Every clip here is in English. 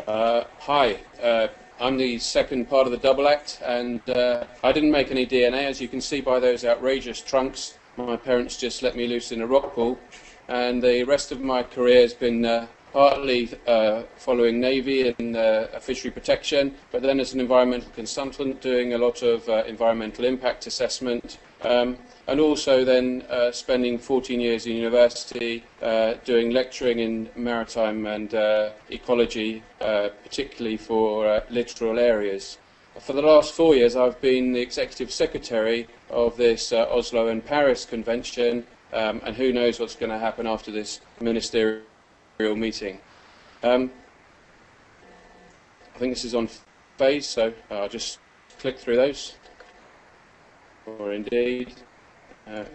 Hi, I'm the second part of the double act, and I didn't make any DNA, as you can see by those outrageous trunks. My parents just let me loose in a rock pool, and the rest of my career has been partly following Navy in fishery protection, but then as an environmental consultant doing a lot of environmental impact assessment, and also then spending 14 years in university doing lecturing in maritime and ecology, particularly for littoral areas. For the last 4 years I've been the executive secretary of this Oslo and Paris convention, and who knows what's going to happen after this ministerial meeting. I think this is on phase, so I'll just click through those, or indeed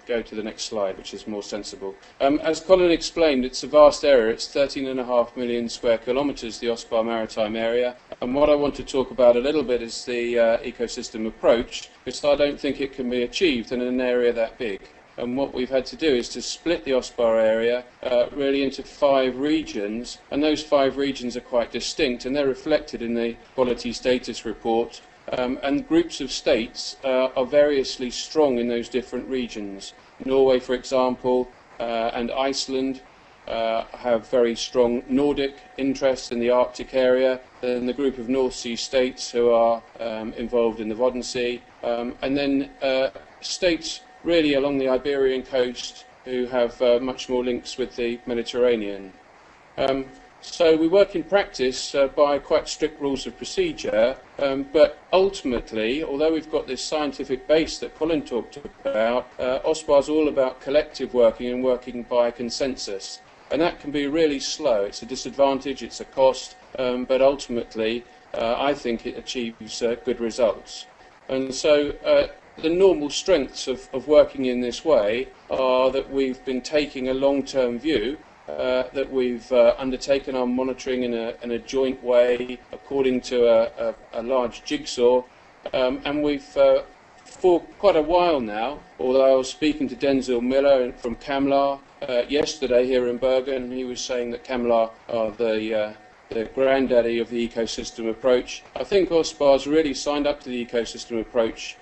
go to the next slide, which is more sensible. As Colin explained, it's a vast area. It's 13.5 million square kilometres, the OSPAR maritime area, and what I want to talk about a little bit is the ecosystem approach, because I don't think it can be achieved in an area that big. And what we've had to do is to split the OSPAR area really into 5 regions, and those 5 regions are quite distinct, and they're reflected in the quality status report. And groups of states are variously strong in those different regions. Norway, for example, and Iceland have very strong Nordic interests in the Arctic area. Then the group of North Sea states who are involved in the Wadden Sea, and then states really along the Iberian coast who have much more links with the Mediterranean. So we work in practice by quite strict rules of procedure, but ultimately, although we've got this scientific base that Colin talked about, OSPAR is all about collective working and working by consensus. And that can be really slow. It's a disadvantage, it's a cost, but ultimately I think it achieves good results. And so the normal strengths of working in this way are that we've been taking a long-term view, that we've undertaken our monitoring in a joint way according to a large jigsaw, and we've for quite a while now, although I was speaking to Denzil Miller from CAMLR yesterday here in Bergen, and he was saying that CAMLR are the granddaddy of the ecosystem approach. I think OSPAR's really signed up to the ecosystem approach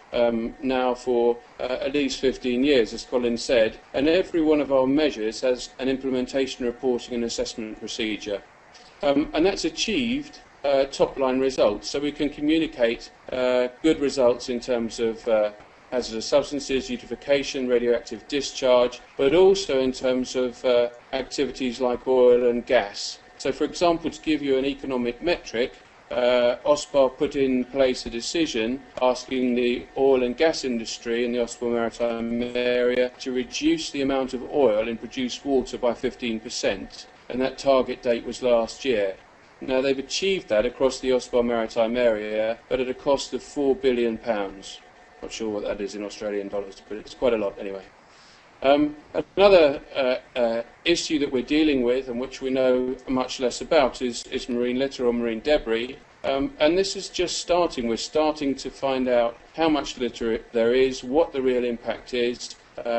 now for at least 15 years, as Colin said, and every one of our measures has an implementation reporting and assessment procedure. And that's achieved top-line results, so we can communicate good results in terms of hazardous substances, eutrophication, radioactive discharge, but also in terms of activities like oil and gas. So, for example, to give you an economic metric, OSPAR put in place a decision asking the oil and gas industry in the OSPAR maritime area to reduce the amount of oil in produced water by 15%, and that target date was last year. Now, they've achieved that across the OSPAR maritime area, but at a cost of £4 billion. Not sure what that is in Australian dollars, but it's quite a lot anyway. Another issue that we're dealing with, and which we know much less about, is marine litter or marine debris. And this is just starting. We're starting to find out how much litter there is, what the real impact is,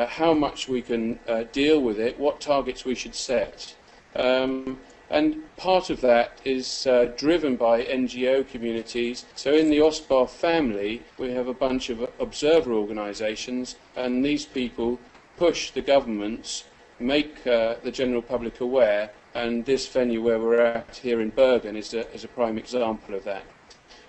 how much we can deal with it, what targets we should set. And part of that is driven by NGO communities. So in the OSPAR family, we have a bunch of observer organisations, and these people push the governments, make the general public aware, and this venue where we're at here in Bergen is a prime example of that.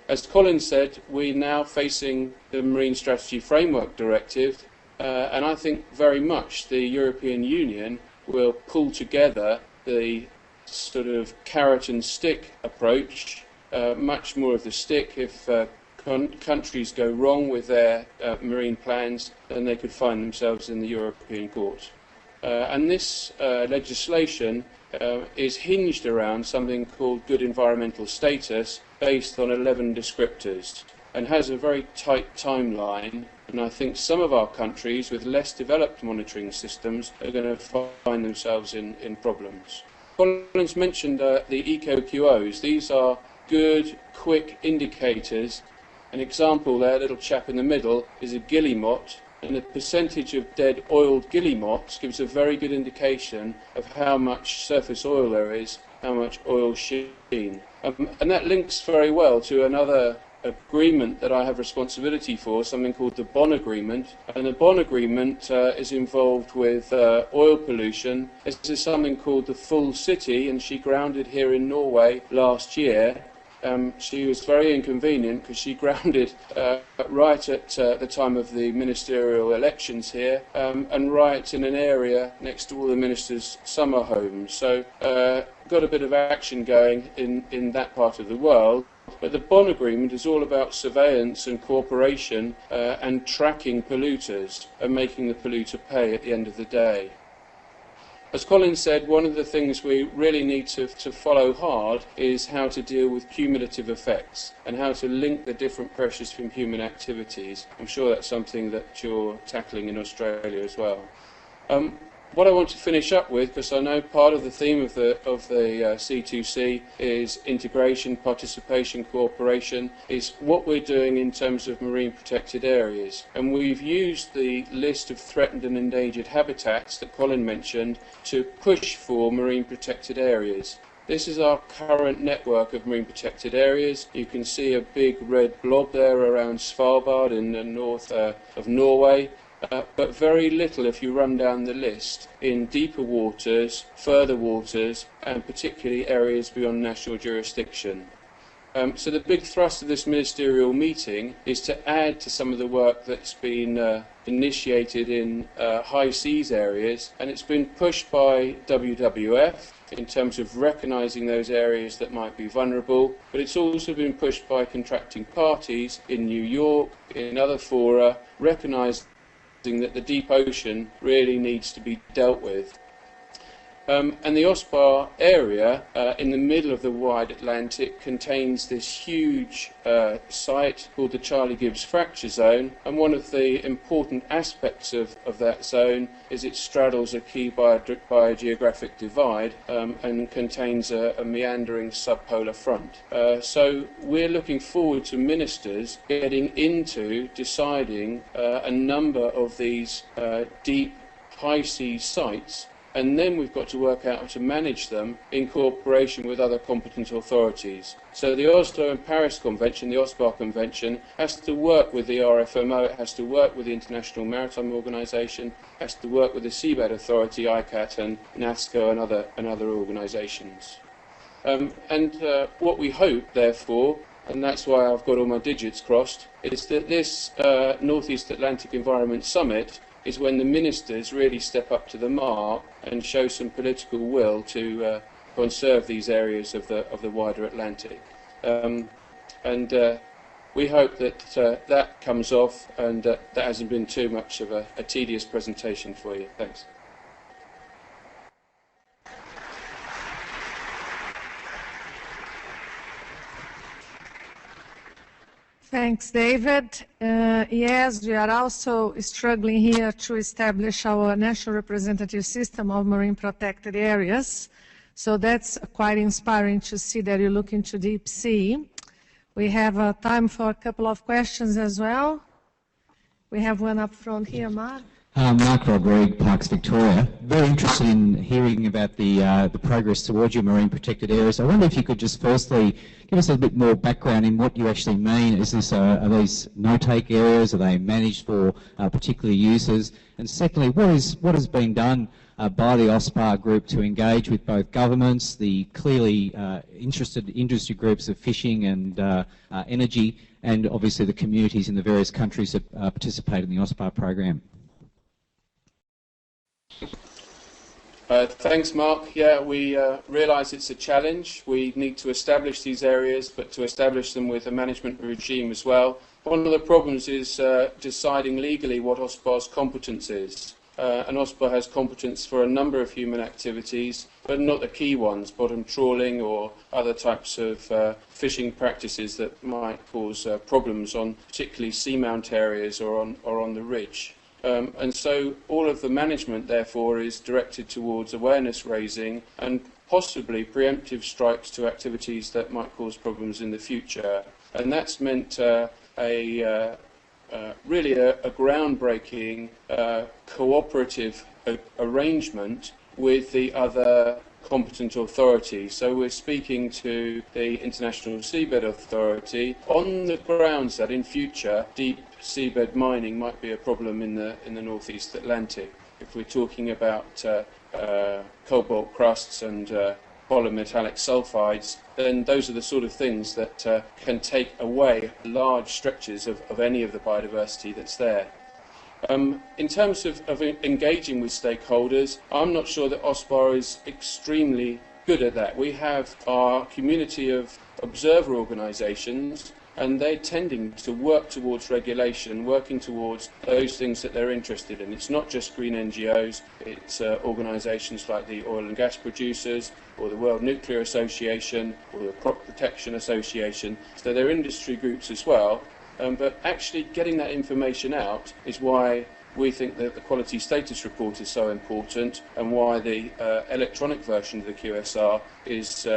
As Colin said, we're now facing the Marine Strategy Framework Directive, and I think very much the European Union will pull together the sort of carrot and stick approach, much more of the stick. If countries go wrong with their marine plans, then they could find themselves in the European Court. And this legislation is hinged around something called good environmental status, based on 11 descriptors, and has a very tight timeline. And I think some of our countries with less developed monitoring systems are going to find themselves in problems. Colin's mentioned the eco-QOs. These are good, quick indicators. An example there, little chap in the middle, is a guillemot, and the percentage of dead oiled guillemots gives a very good indication of how much surface oil there is how much oil sheen. And that links very well to another agreement that I have responsibility for, something called the Bonn Agreement. And the Bonn Agreement is involved with oil pollution. This is something called the Full City, and she grounded here in Norway last year. She was very inconvenient because she grounded right at the time of the ministerial elections here, and right in an area next to all the ministers' summer homes. So got a bit of action going in that part of the world. But the Bonn Agreement is all about surveillance and cooperation and tracking polluters and making the polluter pay at the end of the day. As Colin said, one of the things we really need to follow hard is how to deal with cumulative effects and how to link the different pressures from human activities. I'm sure that's something that you're tackling in Australia as well. What I want to finish up with, because I know part of the theme of the C2C is integration, participation, cooperation, is what we're doing in terms of marine protected areas. And we've used the list of threatened and endangered habitats that Colin mentioned to push for marine protected areas. This is our current network of marine protected areas. You can see a big red blob there around Svalbard in the north of Norway. But very little, if you run down the list, in deeper waters, further waters, and particularly areas beyond national jurisdiction. So the big thrust of this ministerial meeting is to add to some of the work that's been initiated in high seas areas, and it's been pushed by WWF in terms of recognising those areas that might be vulnerable, but it's also been pushed by contracting parties in New York, in other fora, recognising that the deep ocean really needs to be dealt with. And the OSPAR area in the middle of the wide Atlantic contains this huge site called the Charlie Gibbs Fracture Zone, and one of the important aspects of that zone is it straddles a key biogeographic divide and contains a meandering subpolar front. So we're looking forward to ministers getting into deciding a number of these deep high sea sites, and then we've got to work out how to manage them in cooperation with other competent authorities. So the Oslo and Paris Convention, the OSPAR Convention, has to work with the RFMO, it has to work with the International Maritime Organization, has to work with the Seabed Authority, ICAT, and NASCO and other organizations. What we hope, therefore, and that's why I've got all my digits crossed, is that this North East Atlantic Environment Summit is when the ministers really step up to the mark and show some political will to conserve these areas of the wider Atlantic. We hope that that comes off and that hasn't been too much of a tedious presentation for you. Thanks. Thanks, David. Yes, we are also struggling here to establish our national representative system of marine protected areas. So that's quite inspiring to see that you look into deep sea. We have time for a couple of questions as well. We have one up front here, Mark. Mark Rodrigue, Parks Victoria. Very interested in hearing about the progress towards your marine protected areas. I wonder if you could just firstly give us a bit more background in what you actually mean. Is this are these no-take areas? Are they managed for particular users? And secondly, what has been done by the OSPAR group to engage with both governments, the clearly interested industry groups of fishing and energy, and obviously the communities in the various countries that participate in the OSPAR program? Thanks, Mark. Yeah, we realise it's a challenge. We need to establish these areas, but to establish them with a management regime as well. One of the problems is deciding legally what OSPAR's competence is. And OSPAR has competence for a number of human activities, but not the key ones, bottom trawling or other types of fishing practices that might cause problems on particularly seamount areas or on the ridge. And so all of the management, therefore, is directed towards awareness raising and possibly preemptive strikes to activities that might cause problems in the future. And that's meant really a groundbreaking cooperative arrangement with the other competent authority. So we're speaking to the International Seabed Authority on the grounds that in future deep seabed mining might be a problem in the Northeast Atlantic. If we're talking about cobalt crusts and polymetallic sulfides, then those are the sort of things that can take away large stretches of any of the biodiversity that's there. In terms of engaging with stakeholders, I'm not sure that OSPAR is extremely good at that. We have our community of observer organisations, and they're tending to work towards regulation, working towards those things that they're interested in. It's not just green NGOs, it's organisations like the Oil and Gas Producers, or the World Nuclear Association, or the Crop Protection Association. So they're industry groups as well. But actually getting that information out is why we think that the quality status report is so important, and why the electronic version of the QSR is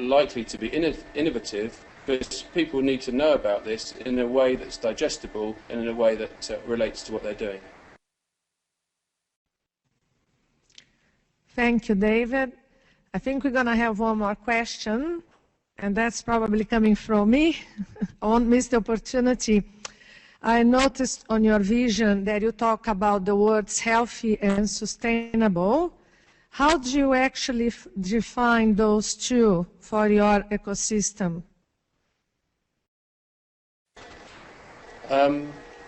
likely to be innovative, because people need to know about this in a way that's digestible and in a way that relates to what they're doing. Thank you, David. I think we're going to have one more question, and that's probably coming from me. I won't miss the opportunity. I noticed on your vision that you talk about the words healthy and sustainable. How do you actually define those two for your ecosystem?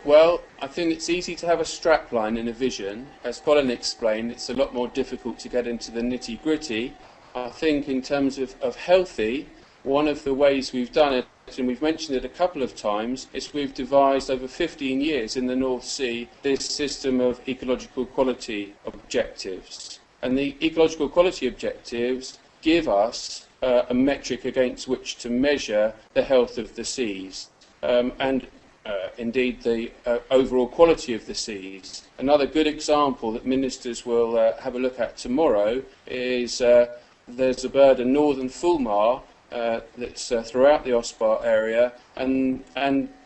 Well, I think it's easy to have a strapline in a vision. As Colin explained, it's a lot more difficult to get into the nitty-gritty. I think in terms of healthy, one of the ways we've done it, and we've mentioned it a couple of times, is we've devised over 15 years in the North Sea this system of ecological quality objectives. And the ecological quality objectives give us a metric against which to measure the health of the seas. Indeed the overall quality of the seas. Another good example that ministers will have a look at tomorrow is there's a bird, a northern fulmar, that's throughout the OSPAR area, and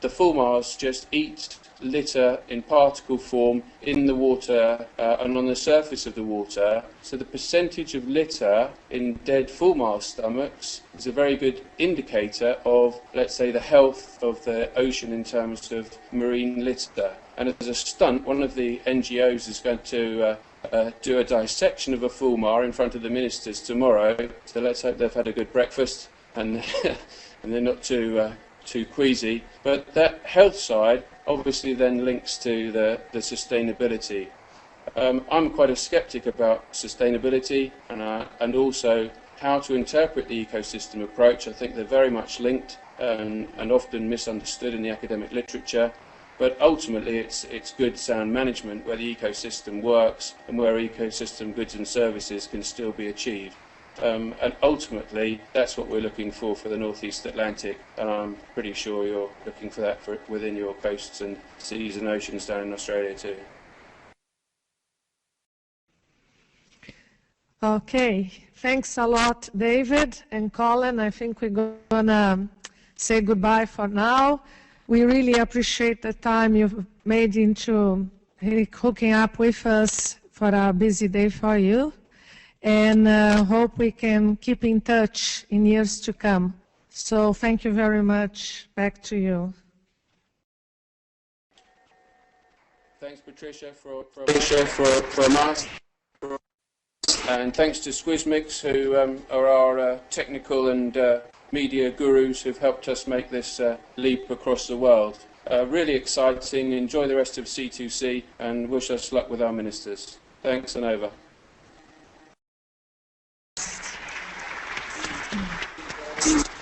the fulmars just eat litter in particle form in the water and on the surface of the water. So the percentage of litter in dead fulmar stomachs is a very good indicator of, let's say, the health of the ocean in terms of marine litter. And as a stunt, one of the NGOs is going to do a dissection of a fulmar in front of the ministers tomorrow. So let's hope they've had a good breakfast and they're not too queasy. But that health side obviously then links to the sustainability. I'm quite a skeptic about sustainability and also how to interpret the ecosystem approach. I think they're very much linked and often misunderstood in the academic literature. But ultimately it's good sound management where the ecosystem works and where ecosystem goods and services can still be achieved. And ultimately, that's what we're looking for the Northeast Atlantic, and I'm pretty sure you're looking for that within your coasts and seas and oceans down in Australia too. Okay, thanks a lot, David and Colin. I think we're gonna say goodbye for now. We really appreciate the time you've made into hooking up with us for a busy day for you. And hope we can keep in touch in years to come. So thank you very much. Back to you. Thanks, Patricia, for a master. And thanks to Squizmix, who are our technical and media gurus who've helped us make this leap across the world. Really exciting. Enjoy the rest of C2C and wish us luck with our ministers. Thanks and over. Thank you.